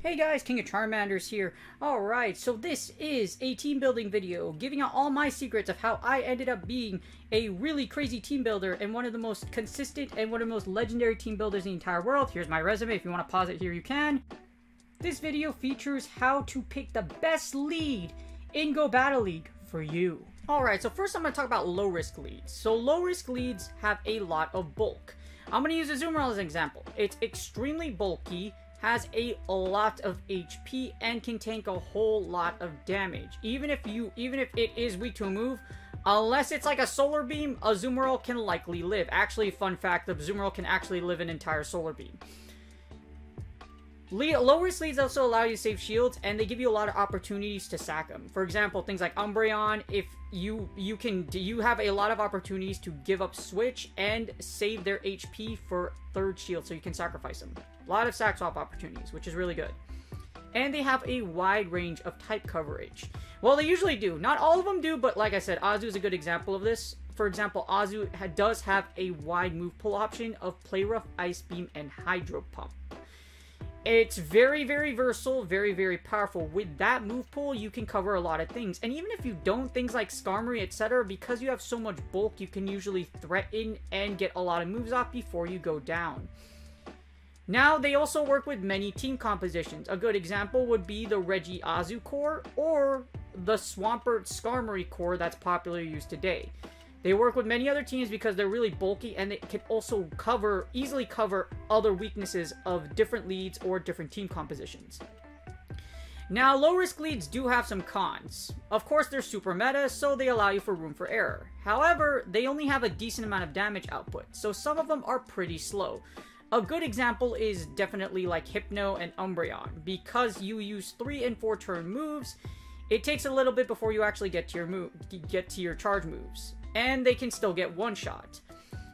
Hey guys, King of Charmanders here. Alright, so this is a team building video giving out all my secrets of how I ended up being a really crazy team builder and one of the most consistent and one of the most legendary team builders in the entire world. Here's my resume. If you want to pause it here, you can. This video features how to pick the best lead in Go Battle League for you. Alright, so first I'm going to talk about low risk leads. So low risk leads have a lot of bulk. I'm going to use a Azumarill as an example. It's extremely bulky, has a lot of HP, and can tank a whole lot of damage. Even if it is weak to a move, unless it's like a solar beam, a Azumarill can likely live. Actually, fun fact, the Azumarill can actually live an entire solar beam. Low risk leads also allow you to save shields, and they give you a lot of opportunities to sack them. For example, things like Umbreon, if you have a lot of opportunities to give up switch and save their HP for third shield, so you can sacrifice them. A lot of sack swap opportunities, which is really good. And they have a wide range of type coverage. Well, they usually do. Not all of them do, but like I said, Azu is a good example of this. For example, Azu does have a wide move pull option of Play Rough, Ice Beam, and Hydro Pump. It's very, very versatile, very, very powerful. With that move pool, you can cover a lot of things. And even if you don't, things like Skarmory, etc., because you have so much bulk, you can usually threaten and get a lot of moves off before you go down. Now, they also work with many team compositions. A good example would be the Reggie-Azu core or the Swampert Skarmory core that's popularly used today. They work with many other teams because they're really bulky, and they can also easily cover other weaknesses of different leads or different team compositions. Now, low-risk leads do have some cons. Of course, they're super meta, so they allow you for room for error. However, they only have a decent amount of damage output, so some of them are pretty slow. A good example is definitely like Hypno and Umbreon. Because you use 3 and 4 turn moves, it takes a little bit before you actually get to your charge moves. And they can still get one-shot.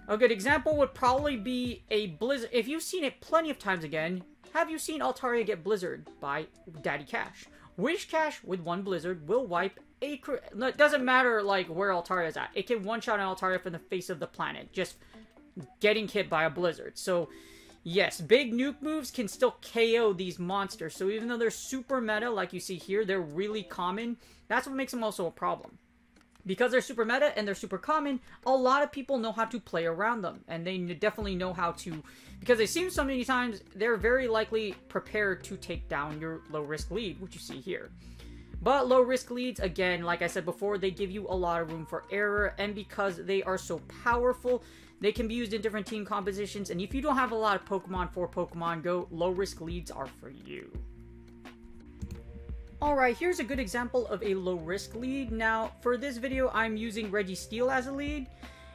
A good example would probably be a Blizzard. If you've seen it plenty of times again, have you seen Altaria get Blizzard by Daddy Cash? Which Cash with one Blizzard will wipe a... It doesn't matter like where Altaria is at. It can one-shot an Altaria from the face of the planet, just getting hit by a Blizzard. So, yes, big nuke moves can still KO these monsters. So even though they're super meta, like you see here, they're really common. That's what makes them also a problem. Because they're super meta and they're super common, a lot of people know how to play around them. And they definitely know how to... Because they've seen them so many times, they're very likely prepared to take down your low-risk lead, which you see here. But low-risk leads, again, like I said before, they give you a lot of room for error. And because they are so powerful, they can be used in different team compositions. And if you don't have a lot of Pokemon for Pokemon Go, low-risk leads are for you. Alright, here's a good example of a low-risk lead. Now, for this video, I'm using Registeel as a lead.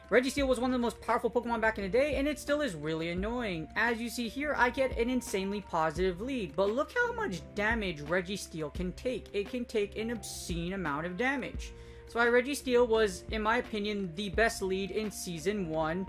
Registeel was one of the most powerful Pokemon back in the day, and it still is really annoying. As you see here, I get an insanely positive lead, but look how much damage Registeel can take. It can take an obscene amount of damage. So Registeel was, in my opinion, the best lead in Season 1.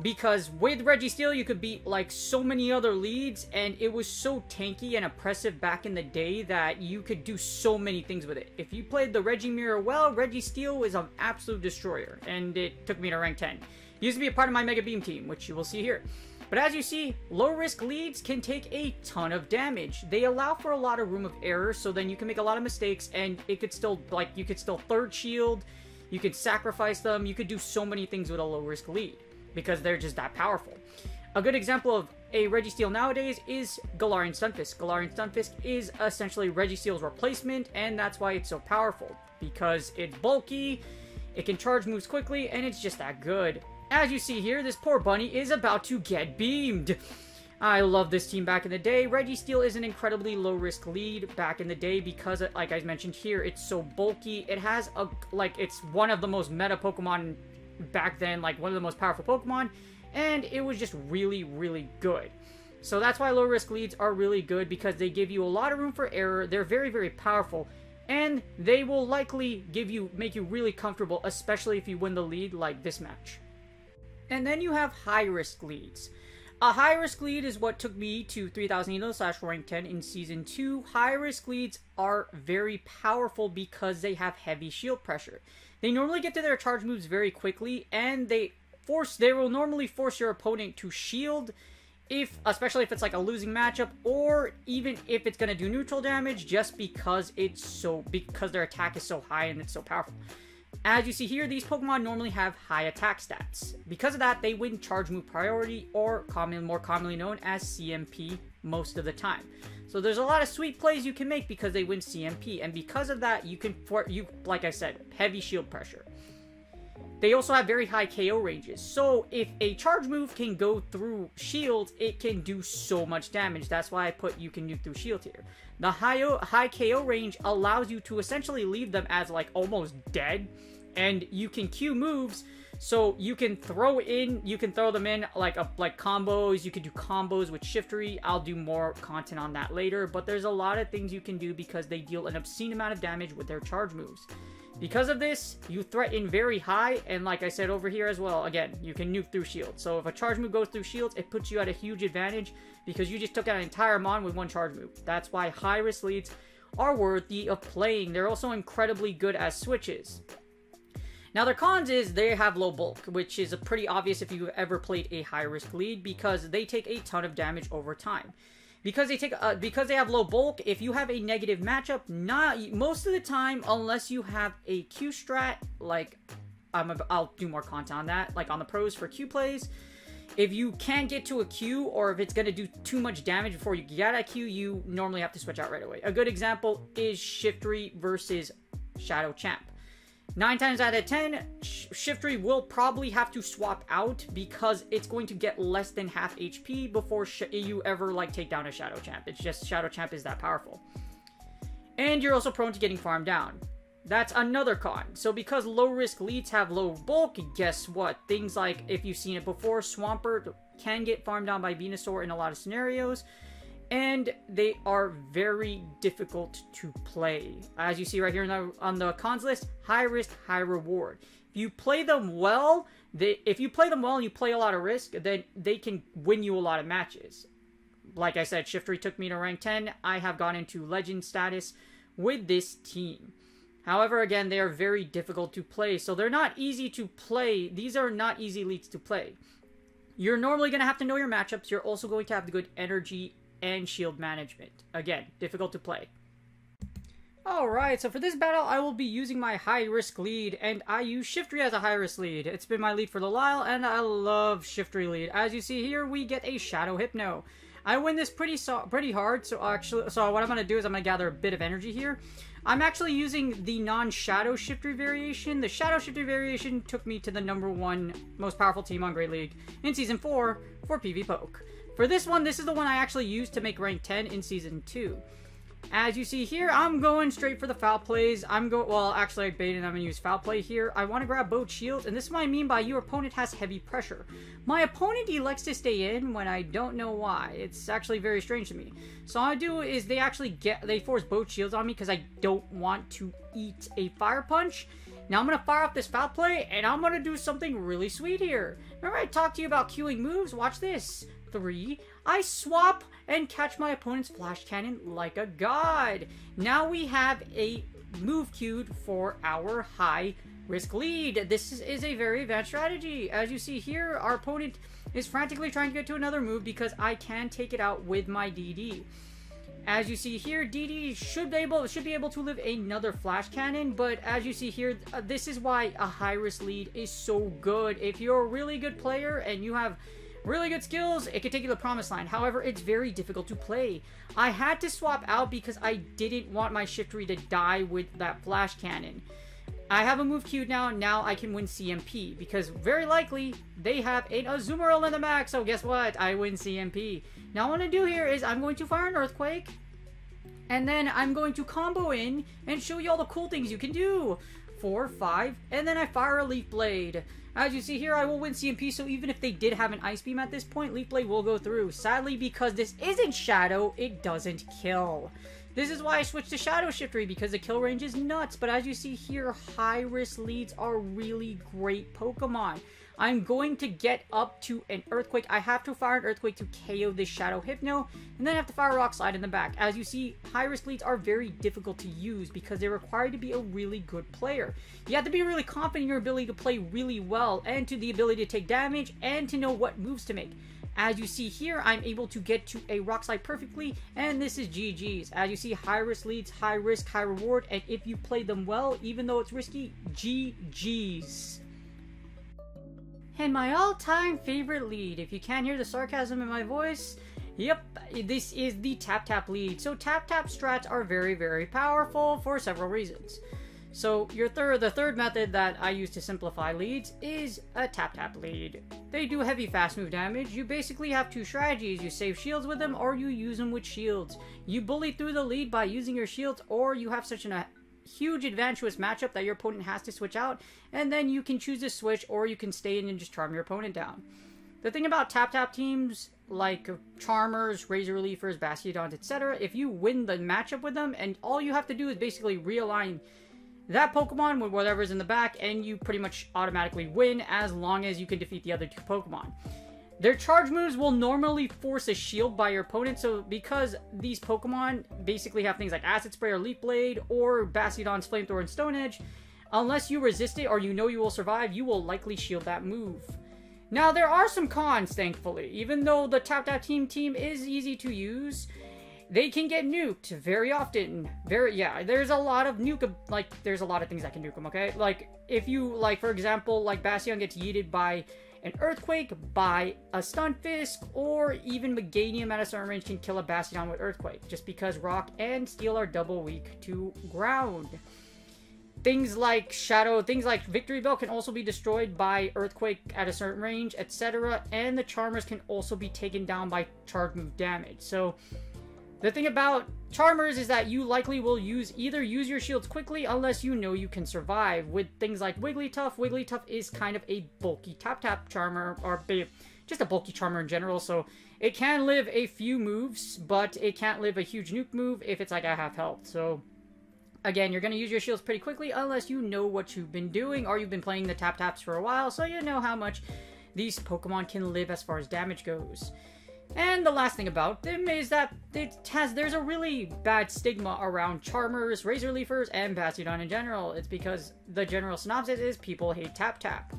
Because with Registeel, you could beat like so many other leads, and it was so tanky and oppressive back in the day that you could do so many things with it. If you played the Regimirror well, Registeel is an absolute destroyer, and it took me to rank 10. It used to be a part of my Mega Beam team, which you will see here. But as you see, low-risk leads can take a ton of damage. They allow for a lot of room of error, so then you can make a lot of mistakes, and it could still, like, you could still third shield, you could sacrifice them, you could do so many things with a low-risk lead. Because they're just that powerful. A good example of a Registeel nowadays is Galarian Stunfisk. Galarian Stunfisk is essentially Registeel's replacement, and that's why it's so powerful. Because it's bulky, it can charge moves quickly, and it's just that good. As you see here, this poor bunny is about to get beamed. I love this team back in the day. Registeel is an incredibly low-risk lead back in the day because, like I mentioned here, it's so bulky. It has a, it's one of the most meta Pokemon back then, like one of the most powerful Pokemon, and it was just really, really good. So that's why low-risk leads are really good, because they give you a lot of room for error, they're very, very powerful, and they will likely make you really comfortable, especially if you win the lead like this match. And then you have high-risk leads. A high-risk lead is what took me to 3000 elo / rank 10 in Season 2. High-risk leads are very powerful because they have heavy shield pressure. They normally get to their charge moves very quickly, and they will normally force your opponent to shield, especially if it's like a losing matchup, or even if it's going to do neutral damage, just because their attack is so high and it's so powerful. As you see here, these Pokemon normally have high attack stats. Because of that, they win charge move priority, or more commonly known as CMP, most of the time. So there's a lot of sweet plays you can make because they win CMP, and because of that, like I said, heavy shield pressure. They also have very high KO ranges, so if a charge move can go through shields, it can do so much damage. That's why I put you can nuke through shield here. The high KO range allows you to essentially leave them as like almost dead, and you can queue moves, so you can throw them in like combos. You can do combos with Shiftry. I'll do more content on that later, but there's a lot of things you can do because they deal an obscene amount of damage with their charge moves. Because of this, you threaten very high, and like I said over here as well, again, you can nuke through shields. So if a charge move goes through shields, it puts you at a huge advantage because you just took out an entire mon with one charge move. That's why high-risk leads are worthy of playing. They're also incredibly good as switches. Now, their cons is they have low bulk, which is pretty obvious if you've ever played a high-risk lead, because they take a ton of damage over time. Because they have low bulk, if you have a negative matchup, most of the time, unless you have a Q strat, like I'll do more content on that, like on the pros for Q plays. If you can't get to a Q, or if it's going to do too much damage before you get a Q, you normally have to switch out right away. A good example is Shiftry versus Shadow Champ. 9 times out of 10, Shiftry will probably have to swap out because it's going to get less than half HP before you ever take down a Shadow Champ. It's just Shadow Champ is that powerful. And you're also prone to getting farmed down. That's another con. So because low risk leads have low bulk, guess what? Things like, if you've seen it before, Swampert can get farmed down by Venusaur in a lot of scenarios. And they are very difficult to play. As you see right here on the cons list, high risk, high reward. If you play them well, and you play a lot of risk, then they can win you a lot of matches. Like I said, Shiftry took me to rank 10. I have gone into legend status with this team. However, again, they are very difficult to play, so they're not easy to play. These are not easy leads to play. You're normally going to have to know your matchups. You're also going to have the good energy and shield management. Again, difficult to play. Alright, so for this battle, I will be using my high-risk lead, and I use Shiftry as a high-risk lead. It's been my lead for a while, and I love Shiftry lead. As you see here, we get a Shadow Hypno. I win this pretty hard, so what I'm going to do is I'm going to gather a bit of energy here. I'm actually using the non-Shadow Shiftry variation. The Shadow Shiftry variation took me to the #1 most powerful team on Great League in Season 4 for PV Poke. For this one, this is the one I actually used to make rank 10 in Season 2. As you see here, I'm going straight for the foul plays. Well, actually, I baited. I'm going to use foul play here. I want to grab both shields, and this is what I mean by your opponent has heavy pressure. My opponent elects to stay in when I don't know why. It's actually very strange to me. So all I do is they force both shields on me because I don't want to eat a fire punch. Now I'm going to fire off this foul play, and I'm going to do something really sweet here. Remember I talked to you about queuing moves? Watch this. 3, I swap and catch my opponent's flash cannon like a god. Now we have a move queued for our high risk lead. This is a very advanced strategy. As you see here, our opponent is frantically trying to get to another move because I can take it out with my DD. As you see here, DD should be able to live another flash cannon, but as you see here, this is why a high risk lead is so good. If you're a really good player and you have really good skills, it can take you to the promised land. However, it's very difficult to play. I had to swap out because I didn't want my Shiftry to die with that flash cannon. I have a move queued now, and now I can win CMP because very likely they have an Azumarill in the max. So guess what? I win CMP. Now what I'm going to do here is I'm going to fire an Earthquake, and then I'm going to combo in and show you all the cool things you can do. 4, 5, and then I fire a Leaf Blade. As you see here, I will win CMP, so even if they did have an Ice Beam at this point, Leaf Blade will go through. Sadly, because this isn't Shadow, it doesn't kill. This is why I switched to Shadow Shiftry, because the kill range is nuts. But as you see here, high-risk leads are really great Pokemon. I'm going to get up to an Earthquake. I have to fire an Earthquake to KO this Shadow Hypno, and then I have to fire a Rock Slide in the back. As you see, high-risk leads are very difficult to use because they require you to be a really good player. You have to be really confident in your ability to play really well, and to the ability to take damage, and to know what moves to make. As you see here, I'm able to get to a Rock Slide perfectly, and this is GG's. As you see, high-risk leads, high risk, high reward, and if you play them well, even though it's risky, GG's. And my all-time favorite lead, if you can't hear the sarcasm in my voice, yep, this is the tap-tap lead. So tap-tap strats are very, very powerful for several reasons. So the third method that I use to simplify leads is a tap-tap lead. They do heavy fast move damage. You basically have two strategies. You save shields with them, or you use them with shields. You bully through the lead by using your shields, or you have such a huge advantageous matchup that your opponent has to switch out, and then you can choose to switch, or you can stay in and just charm your opponent down. The thing about tap-tap teams like Charmers, Razor Reliefers, Bastiodons, etc., if you win the matchup with them, and all you have to do is basically realign that Pokemon with whatever's in the back, and you pretty much automatically win as long as you can defeat the other two Pokemon. Their charge moves will normally force a shield by your opponent, so because these Pokemon basically have things like Acid Spray or Leaf Blade, or Bastiodon's Flamethrower and Stone Edge, unless you resist it or you know you will survive, you will likely shield that move. Now, there are some cons, thankfully. Even though the tap-tap team is easy to use, they can get nuked very often. There's a lot of there's a lot of things that can nuke them, okay? Like, if you, for example, Bastion gets yeeted by an Earthquake, by a Stunfisk, or even Meganium at a certain range can kill a Bastiodon with Earthquake, just because Rock and Steel are double weak to ground. Things like Victory Bell can also be destroyed by Earthquake at a certain range, etc. And the Charmers can also be taken down by charge move damage. So the thing about Charmers is that you likely will either use your shields quickly unless you know you can survive. With things like Wigglytuff, Wigglytuff is kind of a bulky tap-tap Charmer, or just a bulky Charmer in general, so it can live a few moves, but it can't live a huge nuke move if it's like at half health. So again, you're going to use your shields pretty quickly unless you know what you've been doing, or you've been playing the tap-taps for a while, so you know how much these Pokemon can live as far as damage goes. And the last thing about them is that there's a really bad stigma around Charmers, Razor Leafers, and Bastiodon in general. It's because the general synopsis is people hate tap-tap.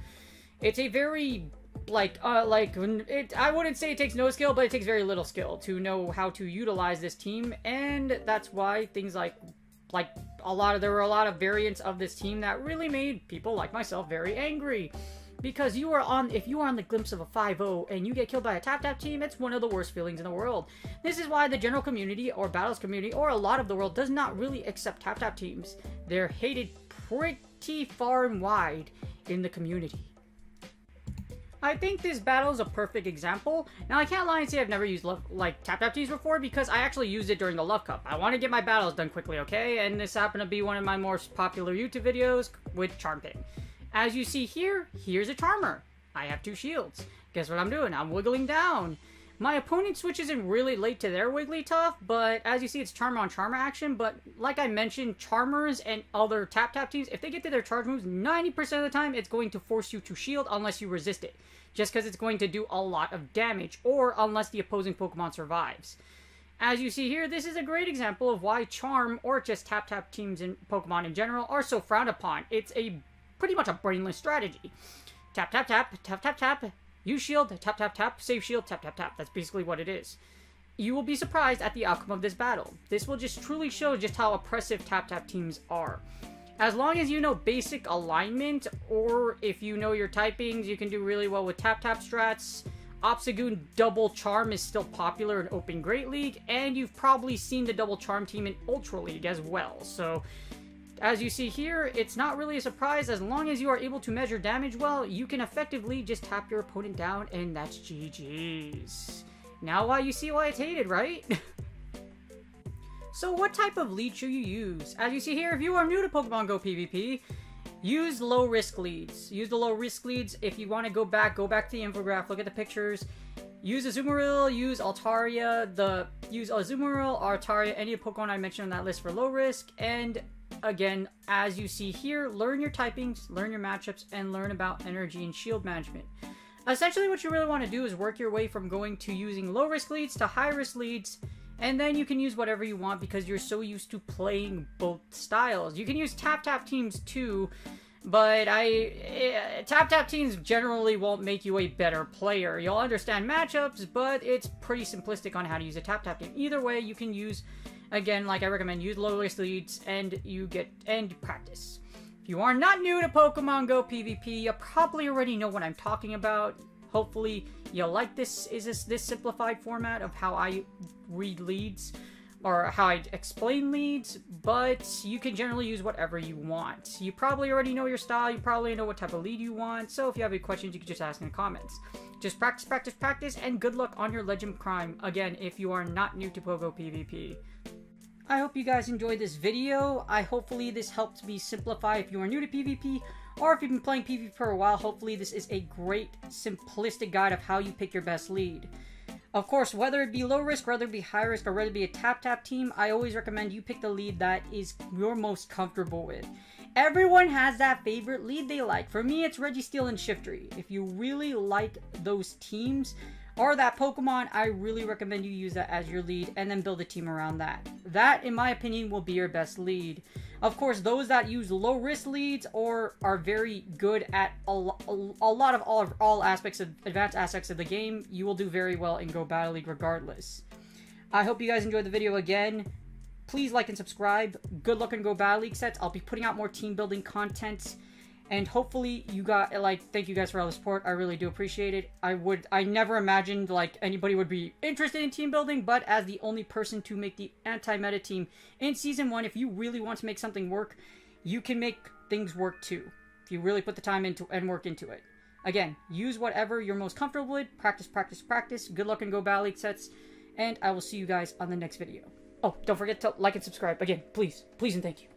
It's a very, I wouldn't say it takes no skill, but it takes very little skill to know how to utilize this team, and that's why things there were a lot of variants of this team that really made people like myself very angry. Because if you are on the glimpse of a 5-0 and you get killed by a tap-tap team, it's one of the worst feelings in the world. This is why the general community, or Battles community, or a lot of the world does not really accept tap-tap teams. They're hated pretty far and wide in the community. I think this battle is a perfect example. Now, I can't lie and say I've never used tap-tap teams before, because I actually used it during the Love Cup. I want to get my battles done quickly, okay? And this happened to be one of my most popular YouTube videos with Charmping. As you see here, here's a Charmer. I have two shields. Guess what I'm doing? I'm wiggling down. My opponent switches in really late to their Wigglytuff, but as you see, it's Charmer on Charmer action. But like I mentioned, Charmers and other tap-tap teams, if they get to their charge moves, 90% of the time, it's going to force you to shield unless you resist it. Just because it's going to do a lot of damage, or unless the opposing Pokemon survives. As you see here, this is a great example of why Charm, or just tap-tap teams in Pokemon in general, are so frowned upon. It's pretty much a brainless strategy. Tap, tap, tap, tap, tap, tap. Use shield, tap, tap, tap, save shield, tap, tap, tap. That's basically what it is. You will be surprised at the outcome of this battle. This will just truly show just how oppressive tap-tap teams are. As long as you know basic alignment, or if you know your typings, you can do really well with tap-tap strats. Obstagoon Double Charm is still popular in Open Great League, and you've probably seen the Double Charm team in Ultra League as well. So as you see here, it's not really a surprise. As long as you are able to measure damage well, you can effectively just tap your opponent down, and that's GG's. Now you see why it's hated, right? So what type of lead should you use? As you see here, if you are new to Pokemon Go PvP, use low-risk leads. Use the low-risk leads. If you want to go back to the infograph, look at the pictures. use Azumarill, use Altaria, use Azumarill, Altaria, any Pokemon I mentioned on that list for low risk, and again, as you see here, learn your typings, learn your matchups, and learn about energy and shield management. Essentially, what you really want to do is work your way from going to using low risk leads to high risk leads, and then you can use whatever you want because you're so used to playing both styles. You can use tap teams too, but tap teams generally won't make you a better player. You'll understand matchups, but it's pretty simplistic on how to use a tap team. Either way, you can use, again, like I recommend, use low risk leads and practice. If you are not new to Pokemon Go PvP, you probably already know what I'm talking about. Hopefully you like this simplified format of how I read leads or how I explain leads, but you can generally use whatever you want. You probably already know your style, you probably know what type of lead you want, so if you have any questions, you can just ask in the comments. Just practice, and good luck on your Legend Prime, again, if you are not new to Pogo PvP. I hope you guys enjoyed this video. Hopefully this helped me simplify if you are new to PvP, or if you've been playing PvP for a while, hopefully this is a great simplistic guide of how you pick your best lead. Of course, whether it be low risk, whether it be high risk, or whether it be a tap team, I always recommend you pick the lead that is you're most comfortable with. Everyone has that favorite lead they like. For me, it's Registeel and Shiftry. If you really like those teams, or that Pokemon, I really recommend you use that as your lead and then build a team around that. That, in my opinion, will be your best lead. Of course, those that use low-risk leads or are very good at a lot of all aspects of advanced aspects of the game, you will do very well in Go Battle League regardless. I hope you guys enjoyed the video again. Please like and subscribe. Good luck in Go Battle League sets. I'll be putting out more team building content. And hopefully you got, thank you guys for all the support. I really do appreciate it. I never imagined, anybody would be interested in team building, but as the only person to make the anti-meta team in Season 1, if you really want to make something work, you can make things work too. If you really put the time into and work into it. Again, use whatever you're most comfortable with. Practice. Good luck in Go Battle League sets. And I will see you guys on the next video. Oh, don't forget to like and subscribe. Again, please and thank you.